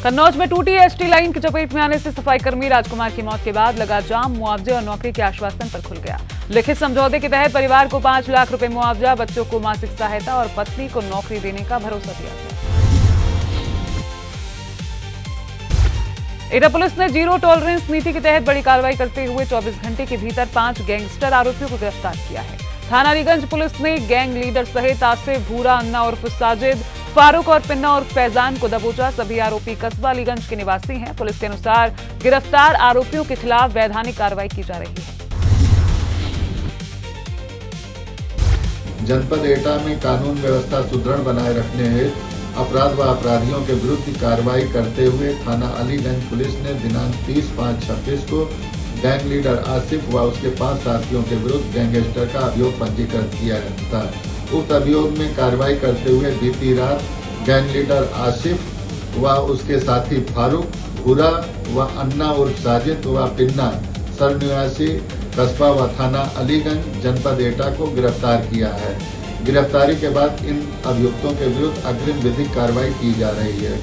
कन्नौज में टूटी ST line की चपेट में आने से सफाई कर्मी राजकुमार की मौत के बाद लगा जाम। मुआवजे और नौकरी के आश्वासन पर खुल गया। लिखित समझौते के तहत परिवार को 5 लाख रुपए मुआवजा, बच्चों को मासिक सहायता और पत्नी को नौकरी देने का भरोसा दिया गया। एटा पुलिस ने जीरो टॉलरेंस नीति के तहत बड़ी कार्रवाई करते हुए 24 घंटे के भीतर 5 गैंगस्टर आरोपियों को गिरफ्तार किया है। थाना अलीगंज पुलिस ने गैंग लीडर सहित आसिफ, भूरा, अन्ना उर्फ साजिद, फारूक और पिन्ना और फैजान को दबोचा। सभी आरोपी कस्बा अलीगंज के निवासी हैं। पुलिस के अनुसार गिरफ्तार आरोपियों के खिलाफ वैधानिक कार्रवाई की जा रही है। जनपद एटा में कानून व्यवस्था सुदृढ़ बनाए रखने हेतु अपराध व अपराधियों के विरुद्ध कार्रवाई करते हुए थाना अलीगंज पुलिस ने दिनांक 30/5/26 को गैंग लीडर आसिफ व उसके 5 साथियों के विरुद्ध गैंगस्टर का अभियोग पंजीकृत किया था। उक्त अभियोग में कार्रवाई करते हुए बीती रात गैंग लीडर आसिफ व उसके साथी फारूक, भूरा व अन्ना उर्फ साजिद व पिन्ना सर निवासी कस्बा व थाना अलीगंज जनपद एटा को गिरफ्तार किया है। गिरफ्तारी के बाद इन अभियुक्तों के विरुद्ध अग्रिम विधिक कार्रवाई की जा रही है।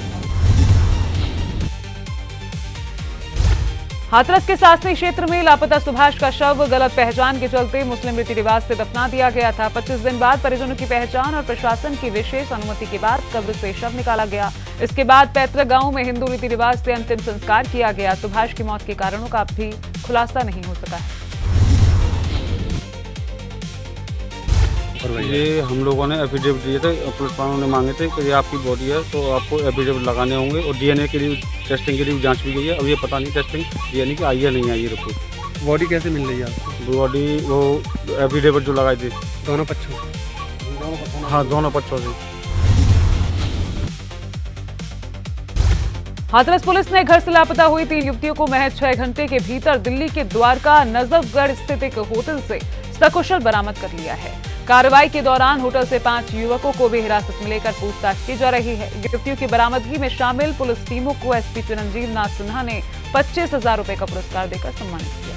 हाथरस के सासनी क्षेत्र में लापता सुभाष का शव गलत पहचान के चलते मुस्लिम रीति रिवाज से दफना दिया गया था। 25 दिन बाद परिजनों की पहचान और प्रशासन की विशेष अनुमति के बाद कब्र से शव निकाला गया। इसके बाद पैतृक गांव में हिंदू रीति रिवाज से अंतिम संस्कार किया गया। सुभाष की मौत के कारणों का अब भी खुलासा नहीं हो सका है। ये हम लोगों ने एफिडेविट दिए थे, पुलिस वालों ने मांगे थे कि ये आपकी बॉडी है तो आपको एफिडेविट लगाने होंगे और डीएनए के लिए टेस्टिंग के लिए जांच भी गई है। अब ये पता नहीं टेस्टिंग डीएनए की आई है नहीं आई ये रिपोर्ट। बॉडी कैसे मिल रही है आपको? बॉडी वो एफिडेविट जो लगाई थी दोनों पक्षों? हाँ, दोनों पक्षों से। हाथरस पुलिस ने घर से लापता हुई 3 युवतियों को महज 6 घंटे के भीतर दिल्ली के द्वारका नजफगढ़ स्थित एक होटल से सकुशल बरामद कर लिया है। कार्रवाई के दौरान होटल से 5 युवकों को भी हिरासत में लेकर पूछताछ की जा रही है। गिरफ्तारियों की बरामदगी में शामिल पुलिस टीमों को एसपी चिरंजीव नाथ सिन्हा ने 25,000 रुपए का पुरस्कार देकर सम्मानित किया।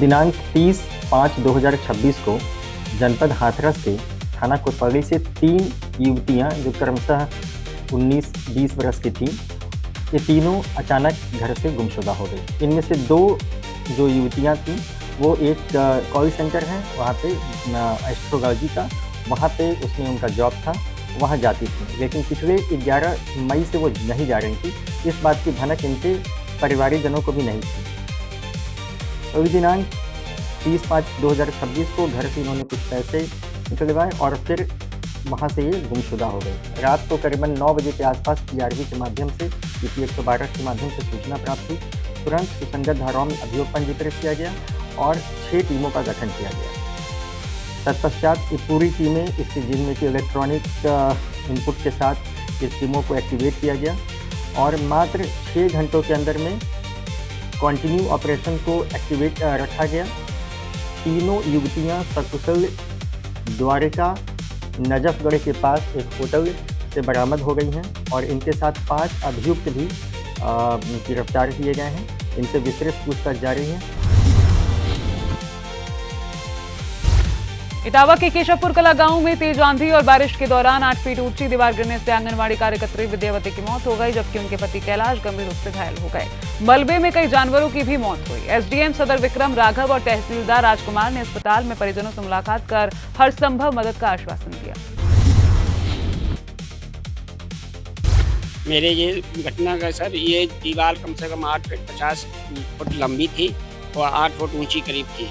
दिनांक 30/5/2026 को जनपद हाथरस के थाना कोतवाली से 3 युवतियां जो क्रमशः 19-20 वर्ष की थी, ये तीनों अचानक घर से गुमशुदा हो गई। इनमें से 2 जो युवतियां थीं वो एक कॉल सेंटर है वहाँ पे एस्ट्रोलॉजी का, वहाँ पे उसमें उनका जॉब था, वहाँ जाती थी। लेकिन पिछले 11 मई से वो नहीं जा रही थी। इस बात की भनक इनके परिवारीजनों को भी नहीं थी। तो दिनांक 30/5/2026 को घर से इन्होंने कुछ पैसे निकलवाए और फिर वहाँ से ये गुमशुदा हो गए। रात को करीबन 9 बजे के आसपास PRV के माध्यम से UP 112 के माध्यम से सूचना प्राप्त हुई। तुरंत सुसंगत धाराओं में अभियोग पंजीकृत किया गया और 6 टीमों का गठन किया गया। तत्पश्चात ये पूरी टीमें इसके जिनमें की इलेक्ट्रॉनिक इनपुट के साथ इस टीमों को एक्टिवेट किया गया और मात्र 6 घंटों के अंदर में कंटिन्यू ऑपरेशन को एक्टिवेट रखा गया। तीनों युवतियां सकुशल द्वारका नजफगढ़ के पास एक होटल से बरामद हो गई हैं और इनके साथ 5 अभियुक्त भी गिरफ्तार किए गए हैं। इनसे विस्तृत पूछताछ जारी है। इटावा के केशवपुर कला गांव में तेज आंधी और बारिश के दौरान 8 फीट ऊंची दीवार गिरने से आंगनवाड़ी कार्यकर्त्री विद्यावती की मौत हो गई, जबकि उनके पति कैलाश गंभीर रूप से घायल हो गए। मलबे में कई जानवरों की भी मौत हुई। एसडीएम सदर विक्रम राघव और तहसीलदार राजकुमार ने अस्पताल में परिजनों से मुलाकात कर हर संभव मदद का आश्वासन दिया। मेरे ये घटना का सर, ये दीवार कम से कम 8 फीट 50 फुट लंबी थी और 8 फुट ऊंची करीब थी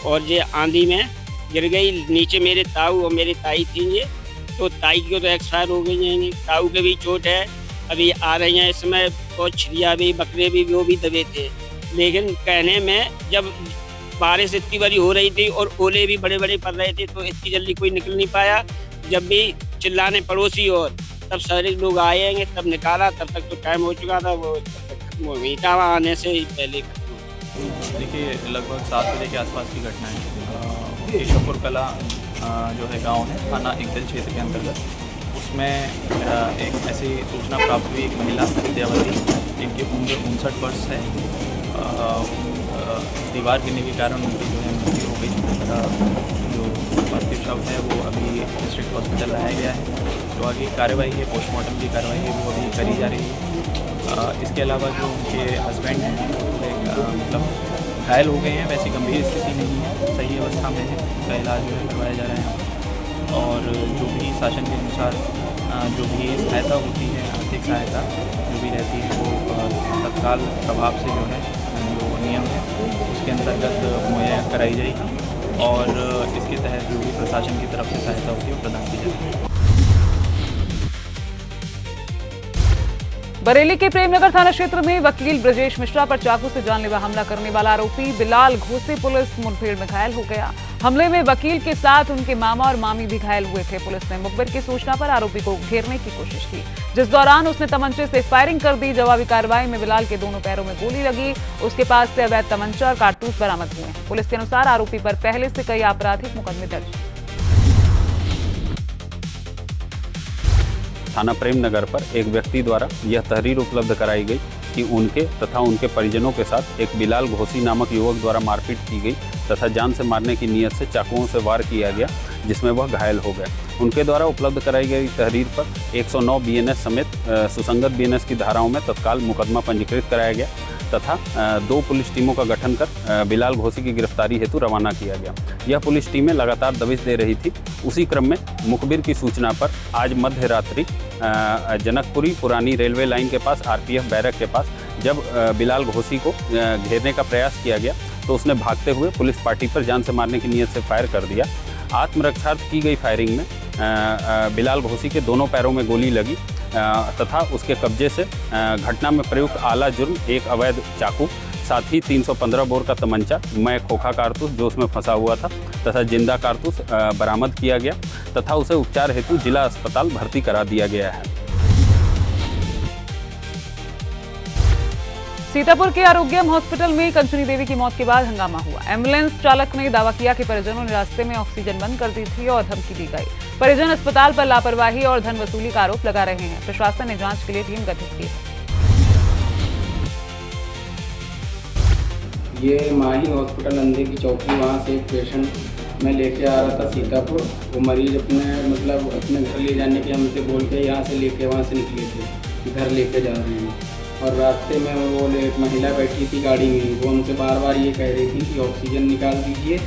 और ये आंधी में गिर गई। नीचे मेरे ताऊ और मेरी ताई थी, ये तो ताई की तो एक्सपायर हो गई हैं, ताऊ के भी चोट है, अभी आ रही हैं इस समय। और छिड़िया भी, बकरे भी, वो भी दबे थे। लेकिन कहने में जब बारिश इतनी बड़ी हो रही थी और ओले भी बड़े बड़े पड़ रहे थे तो इतनी जल्दी कोई निकल नहीं पाया। जब भी चिल्लाने पड़ोसी और तब सारे लोग आएंगे तब निकाला, तब तक तो टाइम हो चुका था, वो खत्म हो गई। इटावा आने से पहले खत्म हो गई। देखिए, लगभग 7 बजे के आसपास की घटना है। केशवपुर कला जो है गांव है, थाना इकदल क्षेत्र के अंतर्गत। उसमें एक ऐसी सूचना प्राप्त हुई, एक महिला विद्यावती जिनकी उम्र 59 वर्ष है, दीवार गिरने के कारण उनकी जो है मृत्यु हो गई। जो पार्थिव शव है वो अभी डिस्ट्रिक्ट हॉस्पिटल लाया गया है। जो आगे कार्रवाई है, पोस्टमार्टम की कार्रवाई है, वो अभी करी जा रही है। इसके अलावा जो उनके हस्बैंड हैं मतलब घायल हो गए हैं, वैसी गंभीर स्थिति नहीं है, सही अवस्था में है, उनका इलाज जो है करवाया जा रहा है। और जो भी शासन के अनुसार जो भी सहायता होती है, आर्थिक सहायता जो भी रहती है, वो तत्काल प्रभाव से जो है जो नियम है उसके अंतर्गत मुहैया कराई जाएगी और इसके तहत जो भी प्रशासन की तरफ से सहायता होती है वो प्रदान की जाएगी। बरेली के प्रेमनगर थाना क्षेत्र में वकील ब्रजेश मिश्रा पर चाकू से जानलेवा हमला करने वाला आरोपी बिलाल घोसी पुलिस मुठभेड़ में घायल हो गया। हमले में वकील के साथ उनके मामा और मामी भी घायल हुए थे। पुलिस ने मुखबिर की सूचना पर आरोपी को घेरने की कोशिश की, जिस दौरान उसने तमंचे से फायरिंग कर दी। जवाबी कार्रवाई में बिलाल के दोनों पैरों में गोली लगी। उसके पास से अवैध तमंचा और कारतूस बरामद हुए हैं। पुलिस के अनुसार आरोपी पर पहले से कई आपराधिक मुकदमे दर्ज हैं। थाना प्रेमनगर पर एक व्यक्ति द्वारा यह तहरीर उपलब्ध कराई गई कि उनके तथा उनके परिजनों के साथ एक बिलाल घोसी नामक युवक द्वारा मारपीट की गई तथा जान से मारने की नीयत से चाकुओं से वार किया गया, जिसमें वह घायल हो गए। उनके द्वारा उपलब्ध कराई गई तहरीर पर 109 बीएनएस समेत सुसंगत बीएनएस की धाराओं में तत्काल मुकदमा पंजीकृत कराया गया तथा 2 पुलिस टीमों का गठन कर बिलाल घोसी की गिरफ्तारी हेतु रवाना किया गया। यह पुलिस टीमें लगातार दबिश दे रही थी। उसी क्रम में मुखबिर की सूचना पर आज मध्य रात्रि जनकपुरी पुरानी रेलवे लाइन के पास आरपीएफ बैरक के पास जब बिलाल घोसी को घेरने का प्रयास किया गया तो उसने भागते हुए पुलिस पार्टी पर जान से मारने की नीयत से फायर कर दिया। आत्मरक्षार्थ की गई फायरिंग में बिलाल घोसी के दोनों पैरों में गोली लगी तथा उसके कब्जे से घटना में प्रयुक्त आला जुर्म एक अवैध चाकू, साथ ही 315 बोर का तमंचा, मैं खोखा कारतूस जो उसमें फंसा हुआ था तथा जिंदा कारतूस बरामद किया गया तथा उसे उपचार हेतु जिला अस्पताल भर्ती करा दिया गया है। सीतापुर के आरोग्यम हॉस्पिटल में कंचनी देवी की मौत के बाद हंगामा हुआ। एम्बुलेंस चालक ने दावा किया कि परिजनों ने रास्ते में ऑक्सीजन बंद कर दी थी और धमकी दी गई। परिजन अस्पताल पर लापरवाही और धन वसूली का आरोप लगा रहे हैं। प्रशासन ने जांच के लिए टीम गठित की है। ये माही हॉस्पिटल अंधे की चौकी, वहाँ से एक पेशेंट मैं लेके आ रहा था सीतापुर। वो मरीज अपने घर ले जाने के हमसे बोल के यहाँ से लेके वहाँ से निकले थे, घर लेके जा रहे हैं। और रास्ते में वो एक महिला बैठी थी गाड़ी में, वो हमसे बार बार ये कह रही थी कि ऑक्सीजन निकाल दीजिए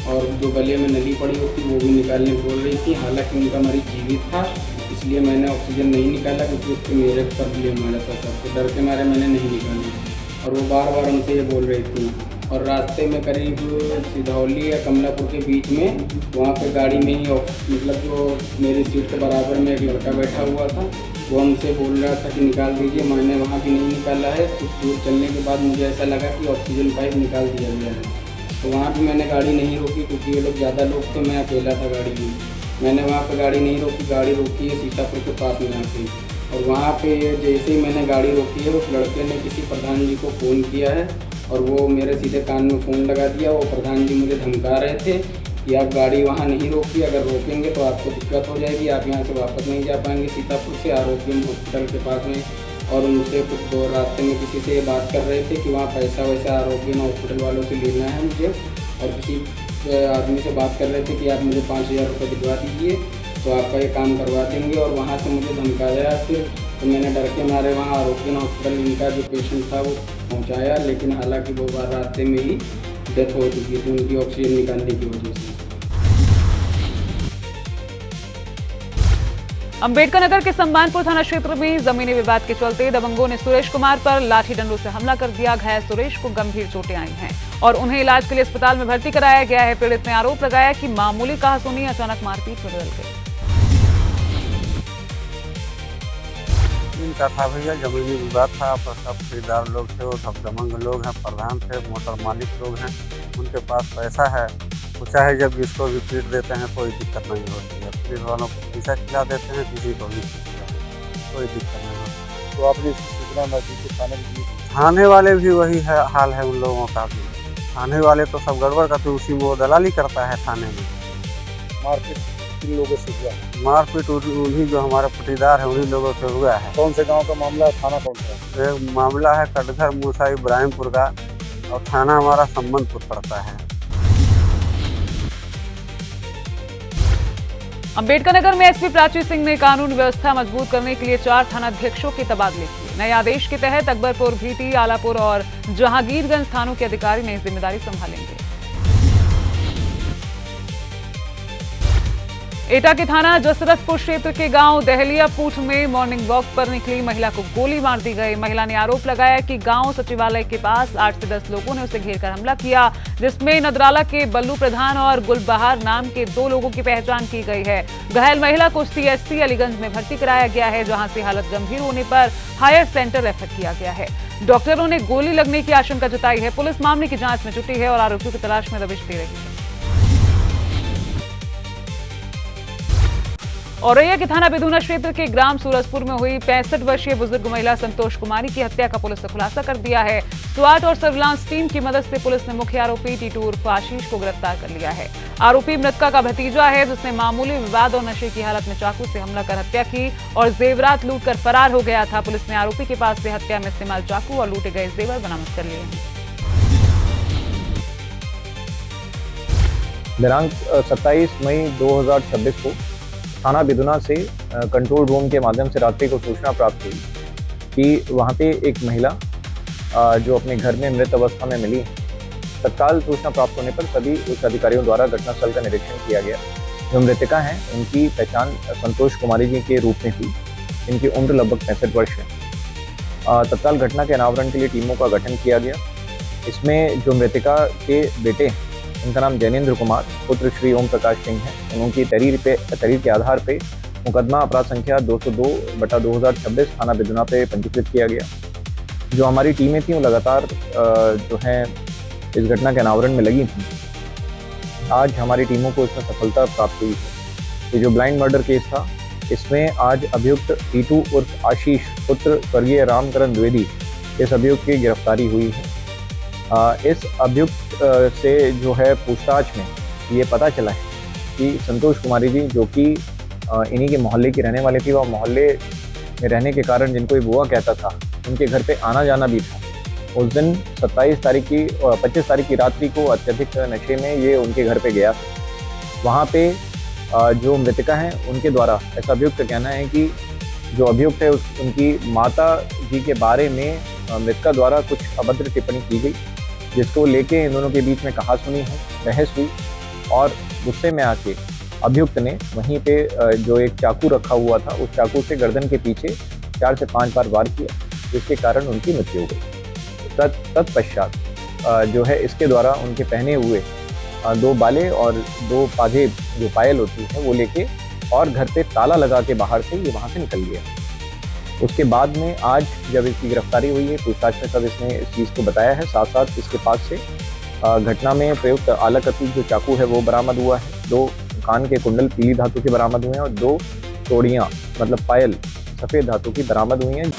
और जो गले में नली पड़ी होती वो भी निकालने बोल रही थी। हालांकि उनका मरीज जीवित था, इसलिए मैंने ऑक्सीजन नहीं निकाला क्योंकि उसके मेरे पर ब्लेम आ जाता था, तो डर के मारे मैंने नहीं निकाली। और वो बार बार हमसे ये बोल रही थी। और रास्ते में करीब सिधौली या कमलापुर के बीच में वहाँ पे गाड़ी में ही जो मेरी सीट के बराबर में एक लड़का बैठा हुआ था, वो हमसे बोल रहा था कि निकाल दीजिए। मैंने वहाँ भी नहीं निकाला है। कुछ दूर चलने के बाद मुझे ऐसा लगा कि ऑक्सीजन पाइप निकाल दिया गया है, तो वहाँ भी मैंने गाड़ी नहीं रोकी क्योंकि ये लोग ज़्यादा लोग थे, मैं अकेला था गाड़ी में। मैंने वहाँ पर गाड़ी नहीं रोकी, गाड़ी रोकी है सीतापुर के पास में आके। और वहाँ पे जैसे ही मैंने गाड़ी रोकी है, उस लड़के ने किसी प्रधान जी को फ़ोन किया है और वो मेरे सीधे कान में फ़ोन लगा दिया। वो प्रधान जी मुझे धमका रहे थे कि आप गाड़ी वहाँ नहीं रोकी, अगर रोकेंगे तो आपको दिक्कत हो जाएगी, आप यहाँ से वापस नहीं जा पाएंगे सीतापुर से आरोग्यम हॉस्पिटल के पास में। और उनसे कुछ रास्ते में किसी से बात कर रहे थे कि वहाँ पैसा वैसा आरोग्यम हॉस्पिटल वालों से लेना है मुझे। और किसी आदमी से बात कर रहे थे कि आप मुझे 5000 रुपये दिलवा दीजिए तो आपका ये काम करवा देंगे। और वहाँ से मुझे धमकाया फिर, तो मैंने डर के मारे वहाँ आरोग्यम हॉस्पिटल इनका जो पेशेंट था वो पहुँचाया, लेकिन हालांकि वो रास्ते में ही डेथ हो चुकी थी उनकी ऑक्सीजन निकालने की वजह से। अंबेडकर नगर के सम्मानपुर थाना क्षेत्र में जमीनी विवाद के चलते दबंगों ने सुरेश कुमार पर लाठी डंडों से हमला कर दिया। घायल सुरेश को गंभीर चोटें आई हैं और उन्हें इलाज के लिए अस्पताल में भर्ती कराया गया है। पीड़ित ने आरोप लगाया कि मामूली कहासुनी अचानक मारपीट में बदल गई। इनका था भैया जमीनी विवाद था, आपस सब खरीदार लोग थे, वो सब दबंग लोग हैं, प्रधान थे, मोटर मालिक लोग हैं, उनके पास पैसा है, वो चाहे जब जिसको भी पीट देते हैं कोई दिक्कत नहीं होती है। पुलिस वालों को पैसा खिला देते हैं, किसी को भी कोई दिक्कत नहीं होती। तो आपने इसकी सूचना नजदीकी थाने में दी? थाने वाले भी वही है हाल है उन लोगों का भी। थाने वाले तो सब गड़बड़ करते, उसी में वो दलाली करता है थाने में। मारपीट किन लोगों से हुआ? मारपीट उन्हीं जो हमारे पटीदार है उन्हीं लोगों से हुआ है। कौन से गांव का मामला है, थाना कौन सा है? एक मामला है कटघर मूसा इब्राहिमपुर का और थाना हमारा संबंधपुर पड़ता है। अंबेडकर नगर में एसपी प्राची सिंह ने कानून व्यवस्था मजबूत करने के लिए 4 थानाध्यक्षों के तबादले किए। नए आदेश के तहत अकबरपुर, भीटी, आलापुर और जहांगीरगंज थानों के अधिकारी नई जिम्मेदारी संभालेंगे। एटा के थाना जसरतपुर क्षेत्र के गांव दहलियापुर में मॉर्निंग वॉक पर निकली महिला को गोली मार दी गई। महिला ने आरोप लगाया कि गांव सचिवालय के पास 8 से 10 लोगों ने उसे घेरकर हमला किया, जिसमें नदराला के बल्लू प्रधान और गुलबहार नाम के 2 लोगों की पहचान की गई है। घायल महिला को सीएससी अलीगंज में भर्ती कराया गया है, जहां से हालत गंभीर होने पर हायर सेंटर रेफर किया गया है। डॉक्टरों ने गोली लगने की आशंका जताई है। पुलिस मामले की जांच में जुटी है और आरोपियों की तलाश में दबिश दे रही है। औरैया के थाना बिधुना क्षेत्र के ग्राम सूरजपुर में हुई 65 वर्षीय बुजुर्ग महिला संतोष कुमारी की हत्या का पुलिस ने खुलासा कर दिया है। स्वाट और सर्विलांस टीम की मदद से पुलिस ने मुख्य आरोपी टीटू उर्फ आशीष को गिरफ्तार कर लिया है। आरोपी मृतका का भतीजा है, जिसने मामूली विवाद और नशे की हालत में चाकू से हमला कर हत्या की और जेवरात लूट कर फरार हो गया था। पुलिस ने आरोपी के पास से हत्या में इस्तेमाल चाकू और लूटे गए जेवर बरामद कर लिए हैं। दिनांक 27 मई 2026 को थाना बिधुना से कंट्रोल रूम के माध्यम से रात्रि को सूचना प्राप्त हुई कि वहाँ पे एक महिला जो अपने घर में मृत अवस्था में मिली। तत्काल सूचना प्राप्त होने पर सभी उच्च अधिकारियों द्वारा घटनास्थल का निरीक्षण किया गया। जो मृतका हैं उनकी पहचान संतोष कुमारी जी के रूप में हुई। इनकी उम्र लगभग 65 वर्ष है। तत्काल घटना के अनावरण के लिए टीमों का गठन किया गया। इसमें जो मृतका के बेटे, उनका नाम जैनेन्द्र कुमार पुत्र श्री ओम प्रकाश सिंह है, उनकी तहरीर के आधार पे मुकदमा अपराध संख्या 202/2026 थाना बिधुना पे पंजीकृत किया गया। जो हमारी टीमें थी वो लगातार जो है इस घटना के अनावरण में लगी थी। आज हमारी टीमों को इसमें सफलता प्राप्त हुई है। ये जो ब्लाइंड मर्डर केस था, इसमें आज अभियुक्त टीटू उर्फ आशीष पुत्र स्वर्गीय रामकरण द्विवेदी, इस अभियुक्त की गिरफ्तारी हुई है। इस अभियुक्त से जो है पूछताछ में ये पता चला है कि संतोष कुमारी जी, जो कि इन्हीं के मोहल्ले की रहने वाली थी, वह मोहल्ले में रहने के कारण जिनको ये बुआ कहता था, उनके घर पे आना जाना भी था। उस दिन 25 तारीख की रात्रि को अत्यधिक नशे में ये उनके घर पे गया। वहाँ पे जो मृतका हैं उनके द्वारा ऐसा अभियुक्त का कहना है कि जो अभियुक्त है उनकी माता जी के बारे में मृतका द्वारा कुछ अभद्र टिप्पणी की गई, जिसको लेके इन दोनों के बीच में कहासुनी है, बहस हुई और गुस्से में आके अभियुक्त ने वहीं पे जो एक चाकू रखा हुआ था, उस चाकू से गर्दन के पीछे 4 से 5 बार वार किया, जिसके कारण उनकी मृत्यु हो गई। तत्पश्चात जो है इसके द्वारा उनके पहने हुए 2 बाले और 2 पाजे जो पायल होती है वो लेके और घर पे ताला लगा के बाहर से ये वहाँ से निकल गया। उसके बाद में आज जब इसकी गिरफ्तारी हुई है, पूछताछ में तब इसने इस चीज़ को बताया है। साथ साथ इसके पास से घटना में प्रयुक्त आला कत्ती जो चाकू है वो बरामद हुआ है। 2 कान के कुंडल पीली धातु के बरामद हुए हैं और 2 तोड़ियाँ मतलब पायल सफ़ेद धातु की बरामद हुई हैं।